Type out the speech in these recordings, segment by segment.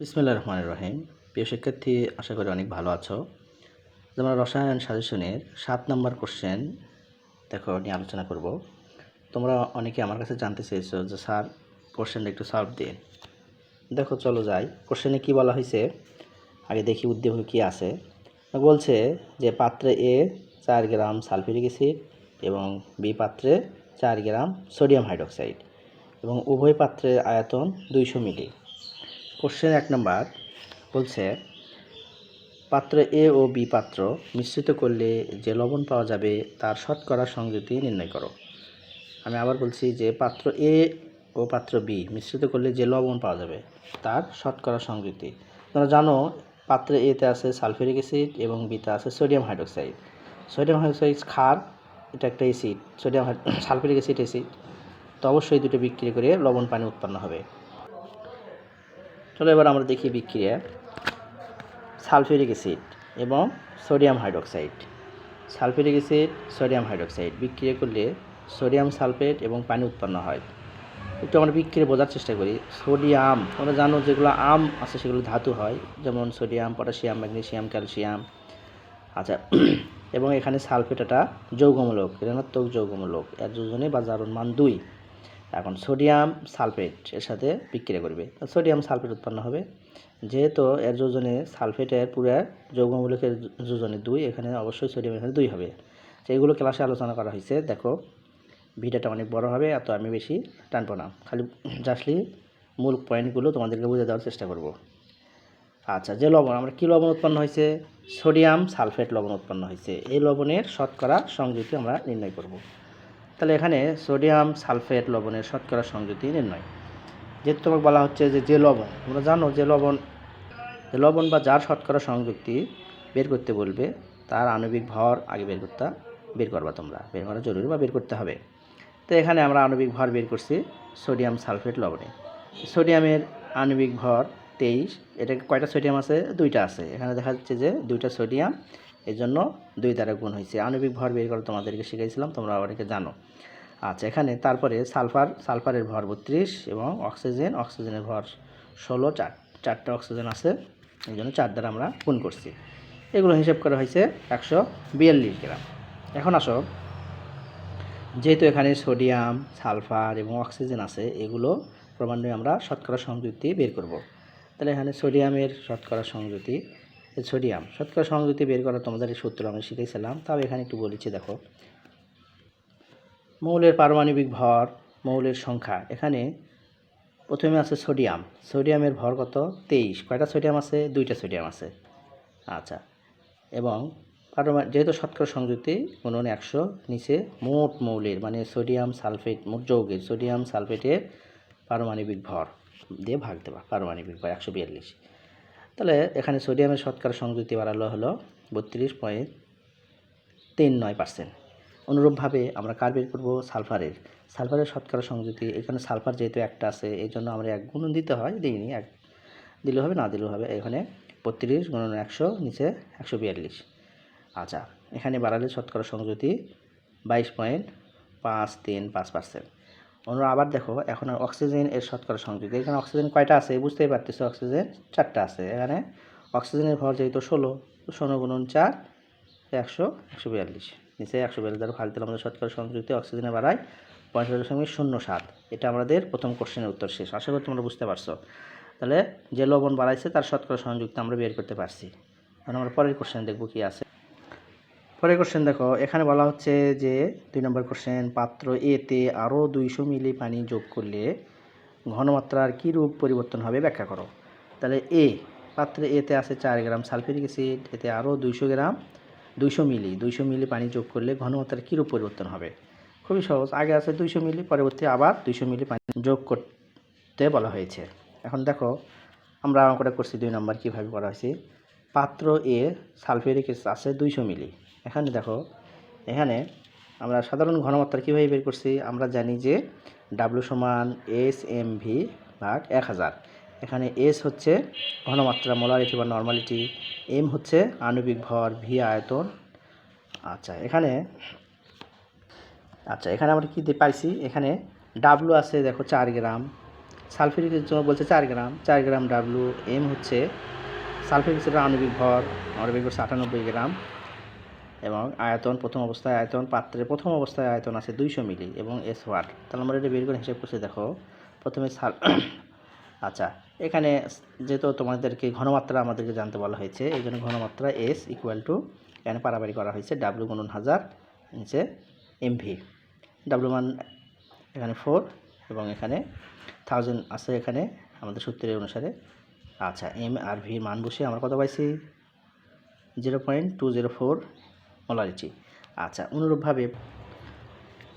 বিসমিল্লাহির রহমানির রহিম। প্রিয় শিক্ষার্থী, আশা করি অনেক ভালো আছো। আমরা রসায়ন সাজেশনের 7 নম্বর কোশ্চেন নিয়ে আলোচনা করব। তোমরা অনেকে আমার কাছে জানতে চেয়েছো যে স্যার কোশ্চেনটা একটু সলভ দিন। চলো যাই। কোশ্চেনে কি বলা হয়েছে আগে দেখি, উদ্দীপকে কি আছে। বলছে যে পাত্রে এ 4 গ্রাম সালফিউরিক অ্যাসিড এবং বি পাত্রে 4 গ্রাম সোডিয়াম হাইড্রোক্সাইড এবং উভয় পাত্রের আয়তন 200 মিলি। কোশ্চেন 1 নম্বর বলছে পাত্র এ ও বি পাত্র মিশ্রিত করলে যে লবণ পাওয়া যাবে তার শতকরা সংযুতি নির্ণয় করো। আমি আবার বলছি যে পাত্র এ ও পাত্র বি মিশ্রিত করলে যে লবণ পাওয়া যাবে তার শতকরা সংযুতি। তোমরা জানো পাত্রে এতে আছে সালফিউরিক অ্যাসিড এবং বিতে আছে সোডিয়াম হাইড্রোক্সাইড। সোডিয়াম হাইড্রোক্সাইড ক্ষার, এটা একটা অ্যাসিড। Sulphuric acid acid. তো অবশ্যই দুটো বিক্রিয়া করে লবণ পানি উৎপন্ন হবে। চলো এবার আমরা দেখি বিক্রিয়া। সালফিউরিক অ্যাসিড এবং sodium hydroxide, sulphuric acid sodium hydroxide বিক্রিয়া করলে সোডিয়াম সালফেট এবং পানি উৎপন্ন হয়। একটু আমরা বিক্রিয়া বোঝার চেষ্টা করি। সোডিয়াম, তোমরা জানো যেগুলো আম আছে সেগুলো ধাতু হয়, যেমন সোডিয়াম, পটাশিয়াম, ম্যাগনেসিয়াম, ক্যালসিয়াম। আচ্ছা, এবং এখানে সালফেট একটা যৌগমূলক, ঋণাত্মক যৌগমূলক, এর যোজনে বা জারণ মান 2। এখন সোডিয়াম সালফেট এর সাথে বিক্রিয়া করবে, সোডিয়াম সালফেট উৎপন্ন হবে। যেহেতু এর যোজনে সালফেটের পুরো যৌগমূলকের যোজনে 2, এখানে অবশ্যই সোডিয়াম এখানে 2 হবে। এগুলো ক্লাসে আলোচনা করা হয়েছে। দেখো ভিডিওটা অনেক বড় হবে, এত আমি বেশি টানবো না, খালি জাস্টলি মূল পয়েন্টগুলো তোমাদেরকে বুঝে দেওয়ার চেষ্টা করব। আচ্ছা, যে লবণ, আমরা কি লবণ উৎপন্ন হয়েছে? সোডিয়াম সালফেট লবণ উৎপন্ন হয়েছে। এই লবণের শতকরা সংযুতি আমরা নির্ণয় করব। তাহলে এখানে সোডিয়াম সালফেট লবণের শতকরা সংযুতি নির্ণয়। যেহেতু তোমাকে বলা হচ্ছে যে লবণ, তোমরা জানো যে লবণ বা যার শতকরা সংযুক্তি বের করতে বলবে তার আণবিক ভর আগে বের করবা, তোমরা বের করা জরুরি বা বের করতে হবে। তো এখানে আমরা আণবিক ভর বের করছি সোডিয়াম সালফেট লবণে। সোডিয়ামের আণবিক ভর 23। এটা কয়টা সোডিয়াম আছে? 2টা আছে। এখানে দেখা যাচ্ছে যে 2টা সোডিয়াম, এই জন্য 2 দ্বারা গুণ হয়েছে। আণবিক ভর বের করা তোমাদেরকে শিখাইছিলাম, তোমরা অনেকে জানো। আচ্ছা, এখানে তারপরে সালফারের ভর 32 এবং অক্সিজেনের ভর 16। চারটা অক্সিজেন আছে, এই জন্য 4 দ্বারা আমরা গুণ করছি। এগুলো হিসেব করা হয়েছে 142 গ্রাম। এখন আসো, যেহেতু এখানে সোডিয়াম, সালফার এবং অক্সিজেন আছে, এগুলো ক্রমান্বয়ে আমরা শতকরা সংযুতি বের করব। তাহলে এখানে সোডিয়ামের শতকরা সংযুতি, শতকরা সংযুতি বের করা তোমাদের সূত্র আমি শিখেছিলাম, তাও এখানে একটু বলেছি। দেখো, মৌলের পারমাণবিক ভর, মৌলের সংখ্যা। এখানে প্রথমে আছে সোডিয়ামের ভর কত? 23। কয়টা সোডিয়াম আছে? 2টা সোডিয়াম আছে। আচ্ছা, এবং যেহেতু শতকরা সংযুতি গুণন 100, নিচে মোট মৌলের মানে সোডিয়াম সালফেট, মোট যৌগের সোডিয়াম সালফেটের পারমাণবিক ভর দিয়ে ভাগ দেবা, পারমাণবিক ভর 142। তাহলে এখানে সোডিয়ামের শতকরা সংযুতি বাড়ালো হলো 32.39%। অনুরূপভাবে আমরা কার বের করব? সালফারের শতকরা সংযুতি। এখানে সালফার যেহেতু একটা আছে, এই জন্য আমরা 1 গুণন দিতে হয়, দিইনি, 1 দিলে হবে, না দিলেও হবে। এখানে 32 গুণন 100, নিচে 142। আচ্ছা, এখানে বাড়ালে শতকরা সংযুতি 22.535%। অন্য আবার দেখো, এখন অক্সিজেন এর শতকরা সংযুতি। এখানে অক্সিজেন কয়টা আছে বুঝতেই পারতেছো, অক্সিজেন 4টা আছে। এখানে অক্সিজেনের ভর যেহেতু 16 গুণন 4, 142, নিচে 142 দ্বারা ভাগ দিলে আমাদের শতকরা সংযুক্তি অক্সিজেনে বাড়ায় 45.07। এটা আমাদের প্রথম কোশ্চেনের উত্তর শেষ। আশা করি তোমরা বুঝতে পারছো। তাহলে যে লবণ বাড়াইছে তার শতকরা সংযুক্তি আমরা বের করতে পারছি। এখন আমরা পরের কোশ্চেন দেখব কি আছে। পরের কোশ্চেন দেখো, এখানে বলা হচ্ছে যে 2 নম্বর কোশ্চেন, পাত্র এতে আরও 200 মিলি পানি যোগ করলে ঘনমাত্রার কী রূপ পরিবর্তন হবে ব্যাখ্যা করো। তাহলে পাত্রে এতে আছে 4 গ্রাম সালফিউরিক অ্যাসিড, এতে আরও 200 মিলি পানি যোগ করলে ঘনমাত্রার কী রূপ পরিবর্তন হবে? খুবই সহজ, আগে আছে 200 মিলি, পরবর্তী আবার 200 মিলি পানি যোগ করতে বলা হয়েছে। এখন দেখো, আমরা অঙ্কটা করছি 2 নম্বর, কীভাবে করা হয়েছে। পাত্র এ সালফিউরিক অ্যাসিড আছে 200 মিলি। এখানে দেখো, এখানে আমরা সাধারণ ঘনমাত্রা কীভাবে বের করছি? আমরা জানি যে W সমান SMV ভাগ 1000। এখানে S হচ্ছে ঘনমাত্রা, মোলারিটি বা নর্মালিটি, M হচ্ছে আণবিক ভর, V আয়তন। আচ্ছা, এখানে আমরা কী পাইছি? এখানে W আছে দেখো 4 গ্রাম, সালফিউরিক অ্যাসিডের জন্য বলছে 4 গ্রাম, 4 গ্রাম ডাব্লু। এম হচ্ছে সালফিউরিক অ্যাসিডের আণবিক ভর, আণবিক ভর 98 গ্রাম এবং আয়তন, প্রথম অবস্থায় আয়তন, পাত্রের প্রথম অবস্থায় আয়তন আছে 200 মিলি এবং এস ওয়াট। তাহলে আমরা এটা বের করে হিসাব করছি। দেখো প্রথমে আচ্ছা, এখানে যেহেতু তোমাদেরকে ঘনমাত্রা আমাদেরকে জানতে বলা হয়েছে, এই জন্য ঘনমাত্রা এস ইকুয়াল টু এখানে পারাবারি করা হয়েছে ডাব্লু গুণন 1000 নিচে এমভি। ডাব্লু মান এখানে 4 এবং এখানে 1000 আছে এখানে আমাদের সূত্রের অনুসারে। আচ্ছা, এম আর ভির মান বসে আমরা কত পাইছি? 0.204 মোলারিটি। আচ্ছা, অনুরূপভাবে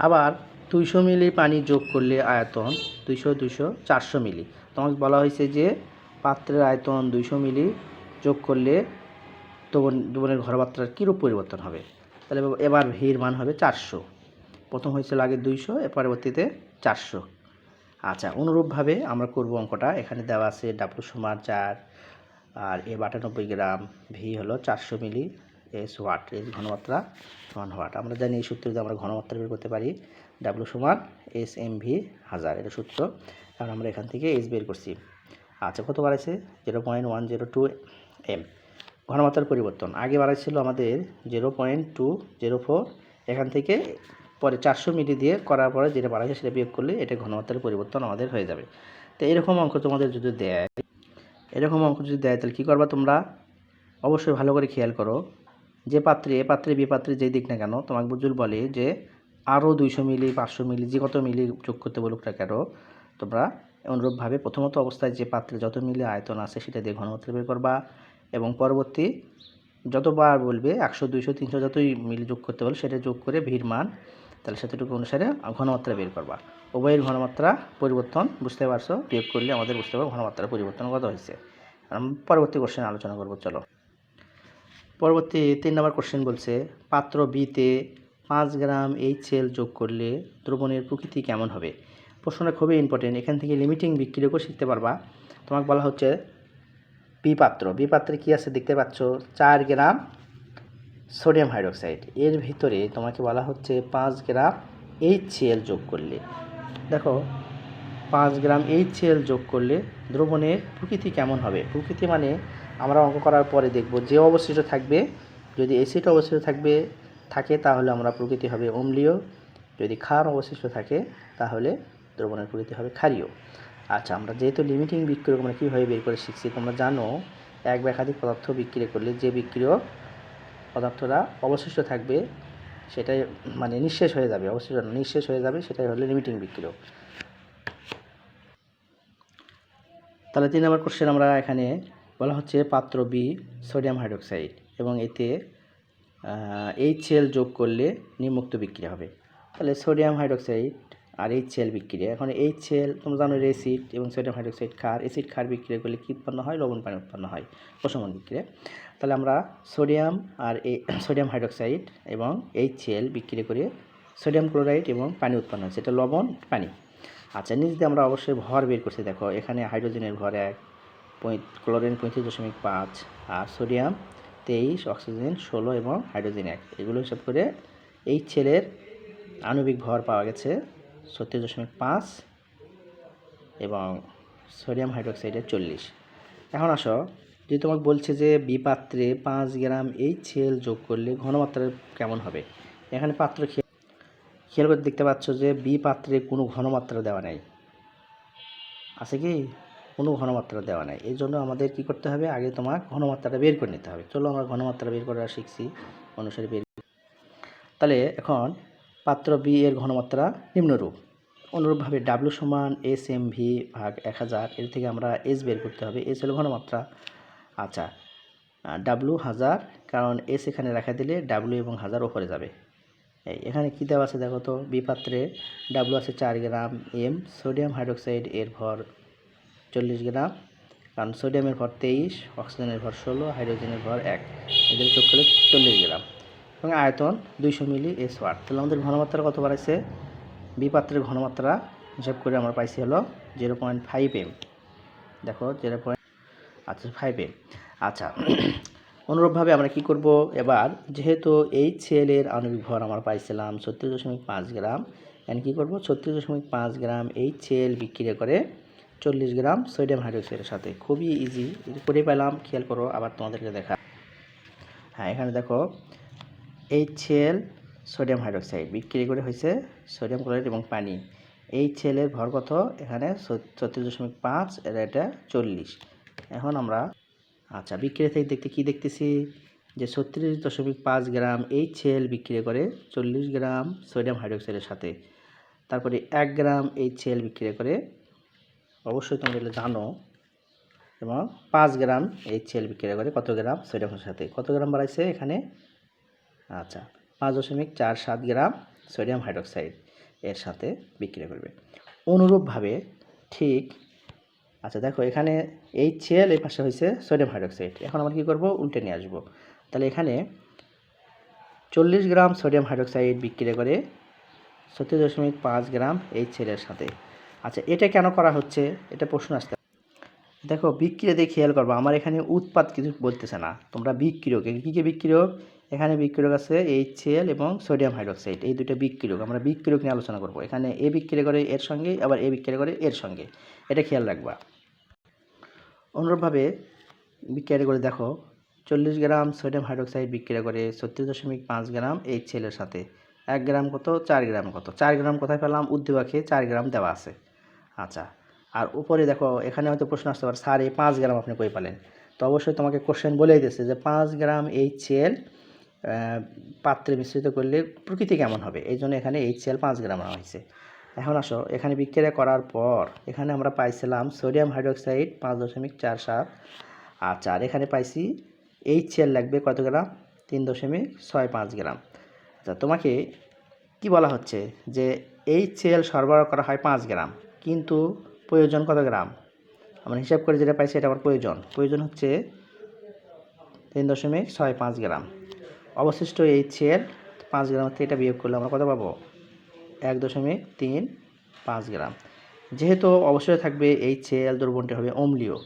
আবার 200 মিলি পানি যোগ করলে আয়তন 200 400 মিলি। তোমাকে বলা হয়েছে যে পাত্রের আয়তন 200 মিলি যোগ করলে দ্রবণের ঘনমাত্রার কীরূপ পরিবর্তন হবে? তাহলে এবার ভির মান হবে 400। প্রথম হয়েছিল আগে 200, এর পরবর্তীতে 400। আচ্ছা, অনুরূপভাবে আমরা করব অঙ্কটা। এখানে দেওয়া আছে ডাব্লু সমান 4 আর এ 98 গ্রাম, ভি হলো 400 মিলি, এস ওয়াট, এস ঘনমাত্রা সমান ওয়াট। আমরা জানি এই সূত্র দিয়ে আমরা ঘনমাত্রা বের করতে পারি। ডাব্লু সমান এস এম ভি 1000, এটা সূত্র, কারণ আমরা এখান থেকে এস বের করছি। আচ্ছা, কত বাড়াইছে? 0.102 এম। ঘনমাত্রার পরিবর্তন আগে বাড়াইছিল আমাদের 0.204, এখান থেকে পরে 400 মিলি দিয়ে করার পরে যেটা বাড়াইছে সেটা বিয়োগ করলে এটা ঘনমাত্রার পরিবর্তন আমাদের হয়ে যাবে। তো এরকম অঙ্ক তোমাদের যদি দেয়, তাহলে কী করবা তোমরা? অবশ্যই ভালো করে খেয়াল করো, যে পাত্রে, এ পাত্রে, বি পাত্রে যেই দিক না কেন, তোমাকে বুঝুল বলে যে আরও 200 মিলি 500 মিলি যে কত মিলি যোগ করতে বলুক না কেন, তোমরা অনুরূপভাবে প্রথমত অবস্থায় যে পাত্রে যত মিলি আয়তন আছে সেটা দিয়ে ঘনমাত্রা বের করবা এবং পরবর্তী যতবার বলবে 100 200 300 যতই মিলি যোগ করতে বলবে সেটা যোগ করে ভির মান, তাহলে সেতটুকু অনুসারে ঘনমাত্রা বের করবা। উভয়ের ঘনমাত্রা পরিবর্তন বুঝতে পারছো, বিয়োগ করলে আমাদের বুঝতে পারবো ঘনমাত্রার পরিবর্তন কত হয়েছে। পরবর্তী কোশ্চেন আলোচনা করবো। চলো, পরবর্তী 3 নম্বর কোশ্চেন বলছে পাত্র বিতে 5 গ্রাম HCl যোগ করলে দ্রবণের প্রকৃতি কেমন হবে? প্রশ্নটা খুবই ইম্পর্টেন্ট, এখান থেকে লিমিটিং বিক্রিয়কও শিখতে পারবা। তোমাকে বলা হচ্ছে বি পাত্রে কী আছে দেখতে পাচ্ছ? 4 গ্রাম সোডিয়াম হাইড্রোক্সাইড, এর ভিতরে তোমাকে বলা হচ্ছে 5 গ্রাম HCl যোগ করলে। দেখো 5 গ্রাম HCl যোগ করলে দ্রবণের প্রকৃতি কেমন হবে? প্রকৃতি মানে আমরা অঙ্ক করার পরে দেখব যে অবশিষ্ট থাকবে, যদি অ্যাসিড অবশিষ্ট থাকে তাহলে আমরা প্রকৃতি হবে অম্লীয়, যদি ক্ষার অবশিষ্ট থাকে তাহলে দ্রবণের প্রকৃতি হবে ক্ষারীয়। আচ্ছা, আমরা যেহেতু লিমিটিং বিক্রিয়ক আমরা কীভাবে বের করে শিখছি, তোমরা জানো এক বা একাধিক পদার্থ বিক্রিয়া করলে যে বিক্রিয় পদার্থরা অবশিষ্ট থাকবে সেটাই মানে নিঃশেষ হয়ে যাবে, নিঃশেষ হয়ে যাবে, সেটাই হলো লিমিটিং বিক্রিয়ক। তাহলে 3 নম্বর কোশ্চেন আমরা এখানে বলা হচ্ছে পাত্র বি সোডিয়াম হাইড্রোক্সাইড এবং এতে HCl যোগ করলে নিম্নোক্ত বিক্রিয়া হবে। তাহলে সোডিয়াম হাইড্রোক্সাইড আর HCl বিক্রিয়া, এখন HCl তোমরা জানো অ্যাসিড এবং সোডিয়াম হাইড্রোক্সাইড ক্ষার, অ্যাসিড ক্ষার বিক্রিয়া করলে কী উৎপন্ন হয়? লবণ পানি উৎপন্ন হয়, প্রশমন বিক্রিয়া। তাহলে আমরা সোডিয়াম হাইড্রোক্সাইড এবং HCl বিক্রিয়া করে সোডিয়াম ক্লোরাইড এবং পানি উৎপন্ন হয়, সেটা লবণ পানি। আচ্ছা, নিচ দিয়ে আমরা অবশ্যই ভর বের করছি। দেখো এখানে হাইড্রোজেনের ভর 1, ক্লোরিন 35.5 আর সোডিয়াম 23, অক্সিজেন 16 এবং হাইড্রোজেন 1, এগুলো হিসাব করে HCl এর আণবিক ভর পাওয়া গেছে 36.5 এবং সোডিয়াম হাইড্রোক্সাইডের 40। এখন আসো, যদি তোমাকে বলছে যে বি পাত্রে 5 গ্রাম HCl যোগ করলে ঘনমাত্রা কেমন হবে? এখানে পাত্র খেয়াল করে দেখতে পাচ্ছ যে বি পাত্রে কোনো ঘনমাত্রা দেওয়া নেই, আছে কি? কোনো ঘনমাত্রা দেওয়া নেই। এই জন্য আমাদের কি করতে হবে? আগে তোমার ঘনমাত্রাটা বের করে নিতে হবে। চলো আমরা ঘনমাত্রা বের করা শিখছি, অনুসারে তাহলে এখন পাত্র বি এর ঘনমাত্রা নিম্নরূপ। অনুরূপভাবে ডাব্লু সমান এস এম ভি ভাগ 1000, এর থেকে আমরা এস বের করতে হবে, এস হলো ঘনমাত্রা। আচ্ছা, ডাব্লু 1000, কারণ এস এখানে রাখা দিলে ডাব্লু এবং 1000 ওপরে যাবে। এখানে কী দেওয়া আছে দেখো তো, বি পাত্রে ডাব্লু আছে 4 গ্রাম, এম সোডিয়াম হাইড্রোক্সাইড এর ভর 40 গ্রাম, কারণ সোডিয়ামের ভর 23, অক্সিজেনের ভর 16, হাইড্রোজেনের ভর 1, এদের যোগ করলে 40 গ্রাম এবং আয়তন 200 মিলি এস ওয়াট। তাহলে আমাদের ঘনমাত্রা কত বাড়াইছে? বি পাত্রের ঘনমাত্রা হিসাব করে আমরা পাইছি হলো 0.5 এম। দেখো 0.5 এম। আচ্ছা, অনুরূপভাবে আমরা কি করব? এবার যেহেতু HCl এর আণবিক ভর আমরা পাইছিলাম 36.5 গ্রাম, এখানে কী করবো? 36.5 গ্রাম HCl বিক্রিয়া করে 40 গ্রাম সোডিয়াম হাইড্রোক্সাইডের সাথে। খুবই ইজি করে পেলাম, খেয়াল করো। আবার তোমাদেরকে দেখা, হ্যাঁ এখানে দেখো HCl সোডিয়াম হাইড্রোক্সাইড বিক্রি করে হয়েছে সোডিয়াম ক্লোরাইড এবং পানি। HCl এর ভর কত? এখানে 34.5, এর এটা 40। এখন আমরা আচ্ছা বিক্রিয়া থেকে দেখতে কি দেখতেছি যে 36.5 গ্রাম HCl বিক্রিয়া করে 40 গ্রাম সোডিয়াম হাইড্রোক্সাইডের সাথে। তারপরে 1 গ্রাম HCl বিক্রিয়া করে, অবশ্যই তোমরা এটা জানো, এবং 5 গ্রাম HCl বিক্রিয়া করে কত গ্রাম সোডিয়ামের সাথে। কত গ্রাম বাড়াইছে এখানে? আচ্ছা 5.47 গ্রাম সোডিয়াম হাইড্রোক্সাইড এর সাথে বিক্রিয়া করবে। অনুরূপভাবে ঠিক আচ্ছা দেখো এখানে HCl এই পাশে হয়েছে সোডিয়াম হাইড্রোক্সাইড। এখন আমরা কী করব? উল্টে নিয়ে আসবো। তাহলে এখানে 40 গ্রাম সোডিয়াম হাইড্রোক্সাইড বিক্রিয়া করে 36.5 গ্রাম HCl এর সাথে। আচ্ছা এটা কেন করা হচ্ছে? এটা প্রশ্ন আসতে, দেখো বিক্রিয়া দিয়ে খেয়াল করবো, আমার এখানে উৎপাদ কিছু বলতেছে না, তোমরা বিক্রিয়ক, কী কী বিক্রিয়ক? এখানে বিক্রিয়ক আছে HCl এবং সোডিয়াম হাইড্রোক্সাইড, এই দুটো বিক্রিয়ক। আমরা বিক্রিয়ক নিয়ে আলোচনা করব। এখানে এ বিক্রিয়া করে এর সঙ্গে, আবার এ বিক্রিয়া করে এর সঙ্গে, এটা খেয়াল রাখবা। অনুরূপভাবে বিক্রিয়া করে দেখো 40 গ্রাম সোডিয়াম হাইড্রোক্সাইড বিক্রিয়া করে 36.5 গ্রাম HCl এর সাথে। 1 গ্রাম কত? 4 গ্রাম কত? 4 গ্রাম কোথায় পেলাম? উদ্দীপকে 4 গ্রাম দেওয়া আছে। আচ্ছা আর উপরে দেখো এখানে হয়তো প্রশ্ন আসতে পারে, স্যার এই 5 গ্রাম আপনি কই পেলেন? তো অবশ্যই তোমাকে কোশ্চেন বলেই দিয়েছে যে 5 গ্রাম HCl পাত্রে মিশ্রিত করলে প্রকৃতি কেমন হবে, এই জন্য এখানে HCl 5 গ্রাম আনা হয়েছে। এখন আসো এখানে বিক্রিয়া করার পর এখানে আমরা পাইছিলাম সোডিয়াম হাইড্রোক্সাইড 5.47। আচ্ছা আর এখানে পাইছি HCl লাগবে কত গ্রাম? 3.65 গ্রাম। আচ্ছা তোমাকে কি বলা হচ্ছে যে HCl সরবরাহ করা হয় 5 গ্রাম, কিন্তু প্রয়োজন কত গ্রাম? আমরা হিসাব করে যেটা পাইছি এটা আমার প্রয়োজন হচ্ছে 3.65 গ্রাম। অবশিষ্ট HCl 5 গ্রাম থেকে এটা বিয়োগ করলে আমরা কত পাবো? 1.35 গ্রাম। যেহেতু অবশ্যই থাকবে HCl, দ্রবণটি হবে অম্লীয়।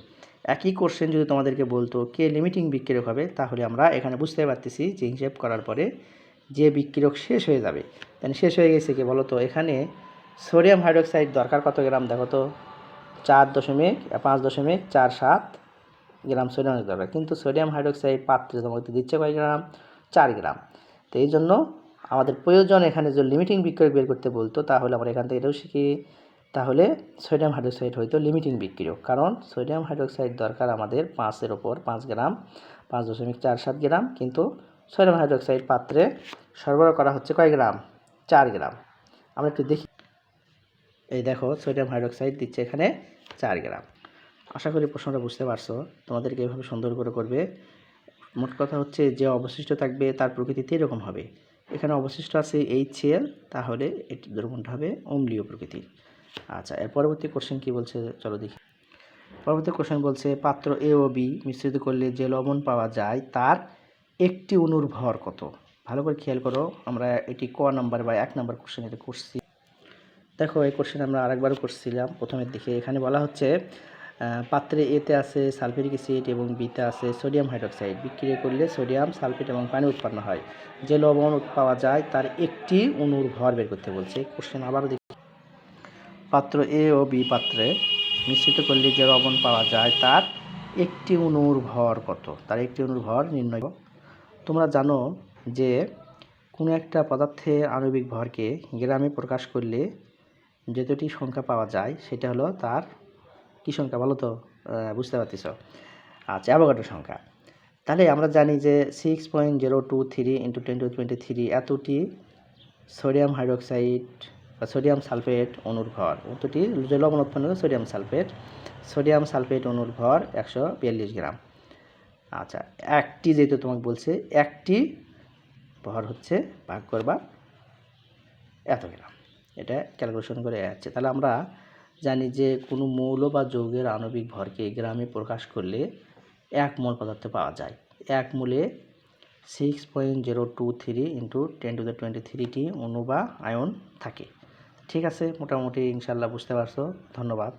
একই কোশ্চেন যদি তোমাদেরকে বলতো কে লিমিটিং বিক্রিয়ক হবে, তাহলে আমরা এখানে বুঝতে পারতেছি যে হিসাব করার পরে যে বিক্রিয়ক শেষ হয়ে যাবে। তাহলে শেষ হয়ে গেছে কি বলো তো? এখানে সোডিয়াম হাইড্রোক্সাইড দরকার কত গ্রাম? দেখো তো 5.47 গ্রাম সোডিয়াম দরকার, কিন্তু সোডিয়াম হাইড্রোক্সাইড পাত্রে তোমাকে দিচ্ছে কয় গ্রাম? 4 গ্রাম। তো এই জন্য আমাদের প্রয়োজন এখানে যে লিমিটিং বিক্রিয়ক বের করতে বলতো, তাহলে আমরা এখান থেকে এটাও শিখি, তাহলে সোডিয়াম হাইড্রোক্সাইড হয়তো লিমিটিং বিক্রিয়ক, কারণ সোডিয়াম হাইড্রোক্সাইড দরকার আমাদের 5-এর ওপর 5 গ্রাম, 5.47 গ্রাম, কিন্তু সোডিয়াম হাইড্রোক্সাইড পাত্রে সরবরাহ করা হচ্ছে কয় গ্রাম? 4 গ্রাম। আমরা একটু দেখি, এই দেখো সোডিয়াম হাইড্রোক্সাইড দিচ্ছে এখানে 4 গ্রাম। আশা করি প্রশ্নটা বুঝতে পারছো। তোমাদেরকে এভাবে সুন্দর করে করবে। মোট কথা হচ্ছে যে অবশিষ্ট থাকবে তার প্রকৃতিতে এরকম হবে। এখানে অবশিষ্ট আছে HCl, তাহলে এটি দ্রবণটা হবে অম্লীয় প্রকৃতির। আচ্ছা এর পরবর্তী কোশ্চেন কি বলছে চলো দেখি। পরবর্তী কোশ্চেন বলছে পাত্র A ও B মিশ্রিত করলে যে লবণ পাওয়া যায় তার একটি অণুর ভর কত? ভালো করে খেয়াল করো, আমরা এটি ক নাম্বার বা 1 নাম্বার কোশ্চেন এটা করছি। দেখো এই কোশ্চেন আমরা আরেকবারও করছিলাম প্রথমের দিকে। এখানে বলা হচ্ছে পাত্রে এতে আছে সালফিউরিক অ্যাসিড এবং বিতে আছে সোডিয়াম হাইড্রোক্সাইড, বিক্রিয়া করলে সোডিয়াম সালফেট এবং পানি উৎপন্ন হয়। যে লবণ পাওয়া যায় তার একটি অণুর ভর বের করতে বলছে। কোশ্চেন আবারও দেখি, পাত্র A ও B পাত্রে মিশ্রিত করলে যে লবণ পাওয়া যায় তার একটি অণুর ভর কত? তার একটি অণুর ভর নির্ণয়। তোমরা জানো যে কোনো একটা পদার্থের আণবিক ভরকে গ্রামে প্রকাশ করলে যতটি সংখ্যা পাওয়া যায় সেটা হলো তার কী সংখ্যা বলো তো? বুঝতে পারতেছ? আচ্ছা অ্যাভোগাড্রো সংখ্যা। তাহলে আমরা জানি যে 6.023 × 10⁻³ এতটি সোডিয়াম হাইড্রোক্সাইড বা সোডিয়াম সালফেট অণুর ভর, এতটি যে লবণ উৎপন্ন করে সোডিয়াম সালফেট অণুর ভর 142 গ্রাম। আচ্ছা একটি যেহেতু তোমাকে বলছে একটি ভর হচ্ছে ভাগ করবা এত গ্রাম, এটা ক্যালকুলেশন করে যাচ্ছে। তাহলে আমরা জানি যে কোনো মৌল বা যৌগের আণবিক ভরকে গ্রামে প্রকাশ করলে 1 মোল পদার্থ পাওয়া যায়। 1 মোলে 6.023 × 10⁻³ অণু বা আয়ন থাকে। ঠিক আছে, মোটামুটি ইনশাল্লাহ বুঝতে পারছো। ধন্যবাদ।